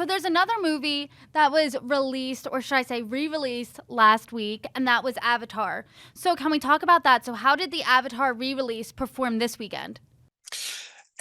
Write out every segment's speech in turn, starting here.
there's another movie that was released, or should I say re-released last week, and that was Avatar. So can we talk about that? So how did the Avatar re-release perform this weekend?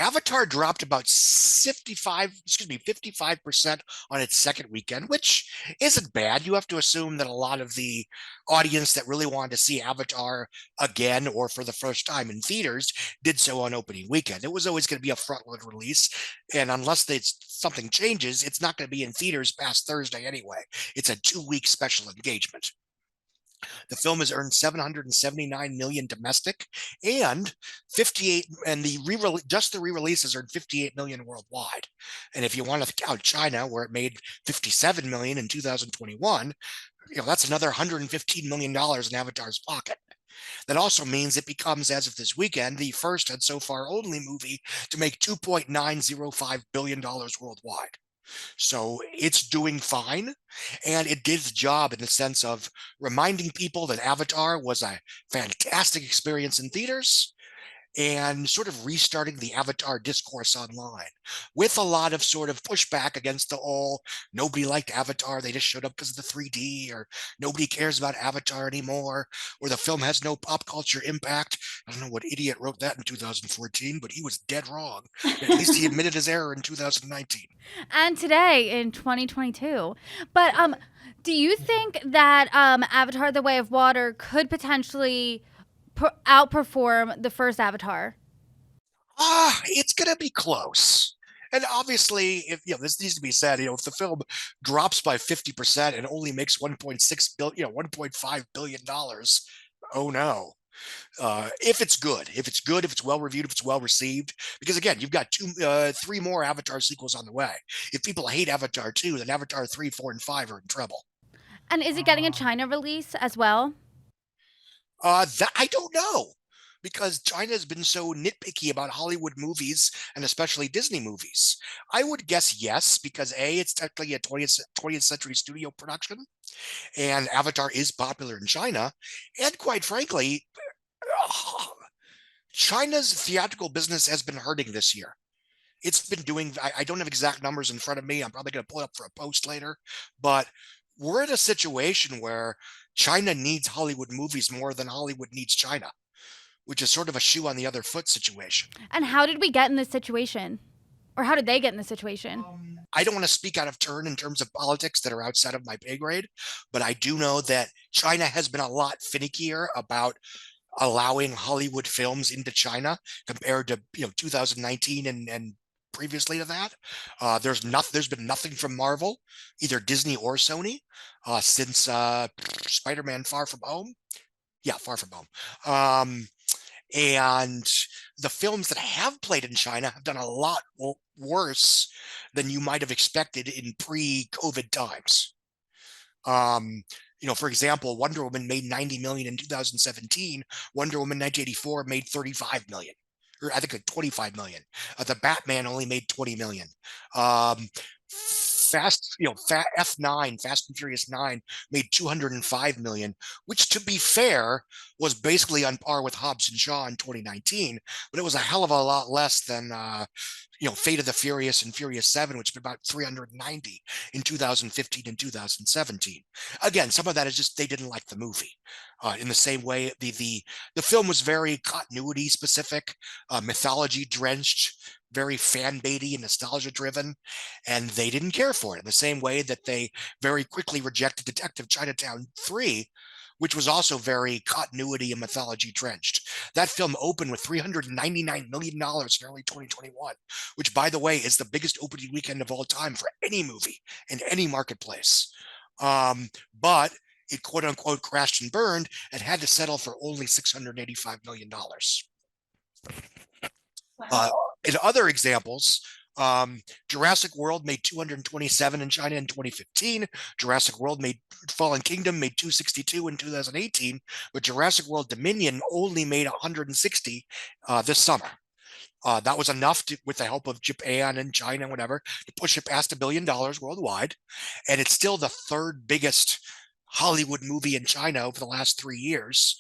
Avatar dropped about 55% on its second weekend, which isn't bad. You have to assume that a lot of the audience that really wanted to see Avatar again or for the first time in theaters did so on opening weekend. It was always going to be a front-load release, and unless something changes, it's not going to be in theaters past Thursday anyway. It's a 2-week special engagement. The film has earned 779 million domestic and 58, and just the re-releases earned 58 million worldwide. And if you want to count China, where it made 57 million in 2021, that's another 115 million dollars in Avatar's pocket. That also means it becomes, as of this weekend, the first and so far only movie to make $2.905 billion worldwide. So it's doing fine. And it did the job in the sense of reminding people that Avatar was a fantastic experience in theaters and sort of restarting the Avatar discourse online with a lot of sort of pushback against the whole nobody liked Avatar, they just showed up because of the 3D, or nobody cares about Avatar anymore, or the film has no pop culture impact. I don't know what idiot wrote that in 2014, but he was dead wrong. At least he admitted his error in 2019. And today in 2022. But do you think that Avatar: The Way of Water could potentially outperform the first Avatar? It's going to be close. And obviously, if this needs to be said, if the film drops by 50% and only makes 1.6 billion, 1.5 billion dollars, oh no. If it's well reviewed, if it's well received, because again, you've got three more Avatar sequels on the way. If people hate Avatar 2, then Avatar 3, 4, and 5 are in trouble. And is it getting a China release as well? That I don't know, because China has been so nitpicky about Hollywood movies and especially Disney movies. I would guess yes, because A, it's technically a 20th century studio production, and Avatar is popular in China. And quite frankly, China's theatrical business has been hurting this year. It's been doing, I don't have exact numbers in front of me. I'm probably going to pull it up for a post later, but we're in a situation where China needs Hollywood movies more than Hollywood needs China, which is sort of a shoe on the other foot situation. And how did we get in this situation? Or how did they get in this situation? I don't want to speak out of turn in terms of politics that are outside of my pay grade, but I do know that China has been a lot finickier about allowing Hollywood films into China compared to 2019 and previously to that. There's been nothing from Marvel, either Disney or Sony, since Spider-Man Far From Home. Yeah, Far From Home. And the films that have played in China have done a lot worse than you might have expected in pre-COVID times. For example, Wonder Woman made 90 million in 2017. Wonder Woman 1984 made 35 million, or I think like 25 million. The Batman only made 20 million. F9, Fast and Furious 9 made 205 million, which to be fair was basically on par with Hobbs and Shaw in 2019, but it was a hell of a lot less than Fate of the Furious and Furious 7, which was about 390 in 2015 and 2017. Again, some of that is just they didn't like the movie. In the same way, the film was very continuity specific, mythology drenched, very fan baity and nostalgia driven, and they didn't care for it. In the same way that they very quickly rejected Detective Chinatown 3, which was also very continuity and mythology drenched. That film opened with $399 million in early 2021, which, by the way, is the biggest opening weekend of all time for any movie in any marketplace. But it quote unquote crashed and burned and had to settle for only $685 million. Uh, in other examples, Jurassic World made 227 in China in 2015. Jurassic World made Fallen Kingdom made 262 in 2018, but Jurassic World Dominion only made 160 this summer. That was enough with the help of Japan and China and whatever, to push it past $1 billion worldwide. And it's still the third biggest Hollywood movie in China over the last 3 years.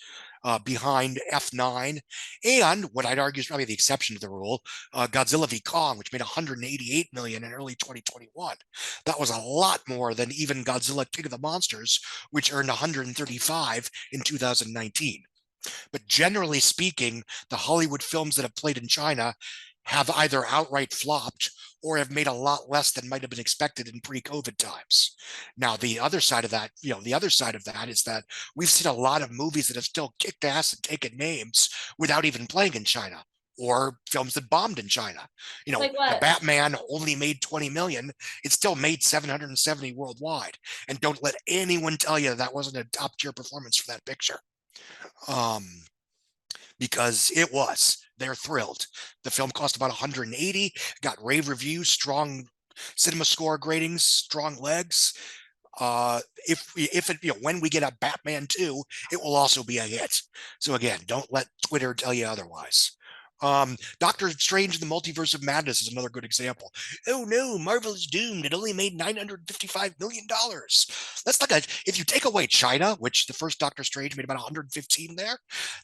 behind F9, and what I'd argue is probably the exception to the rule, Godzilla v Kong, which made 188 million in early 2021. That was a lot more than even Godzilla King of the Monsters, which earned 135 in 2019. But generally speaking, the Hollywood films that have played in China have either outright flopped or have made a lot less than might have been expected in pre-COVID times. Now, the other side of that, the other side of that is that we've seen a lot of movies that have still kicked ass and taken names without even playing in China, or films that bombed in China. Like The what? Batman only made 20 million. It still made 770 worldwide. And don't let anyone tell you that wasn't a top tier performance for that picture. Um, because it was. They're thrilled. The film cost about 180, got rave reviews, strong cinema score gradings, strong legs. If it, when we get a Batman 2, it will also be a hit. So again, don't let Twitter tell you otherwise. Doctor Strange in the Multiverse of Madness is another good example. Oh no, Marvel is doomed. It only made $955 million. That's like if you take away China, which the first Doctor Strange made about 115 there,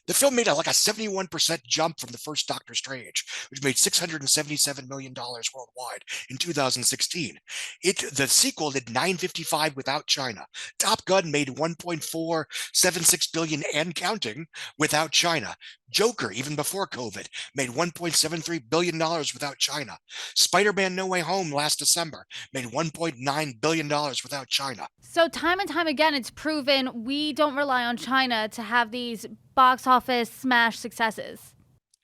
the film made like a 71% jump from the first Doctor Strange, which made $677 million worldwide in 2016. The sequel did 955 without China. Top Gun made 1.476 billion and counting without China. Joker, even before COVID, made $1.73 billion without China. Spider-Man No Way Home last December made $1.9 billion without China. So time and time again, it's proven we don't rely on China to have these box office smash successes.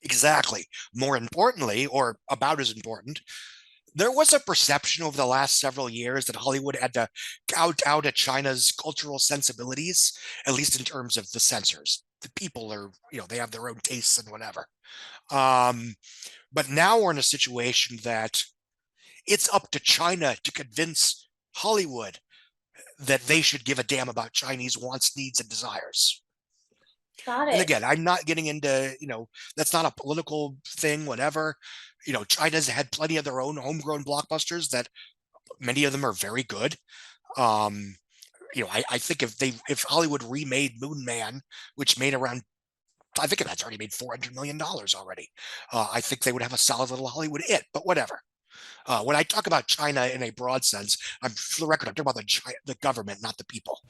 Exactly. More importantly, or about as important, there was a perception over the last several years that Hollywood had to kowtow to China's cultural sensibilities, at least in terms of the censors. The people are, they have their own tastes and whatever. But now we're in a situation that it's up to China to convince Hollywood that they should give a damn about Chinese wants, needs, and desires. Got And it. again, I'm not getting into, that's not a political thing, whatever. China's had plenty of their own homegrown blockbusters that many of them are very good. I think if Hollywood remade Moon Man, which made around, I think that's already made $400 million already. I think they would have a solid little Hollywood hit, but whatever. When I talk about China in a broad sense, for the record, I'm talking about the government, not the people.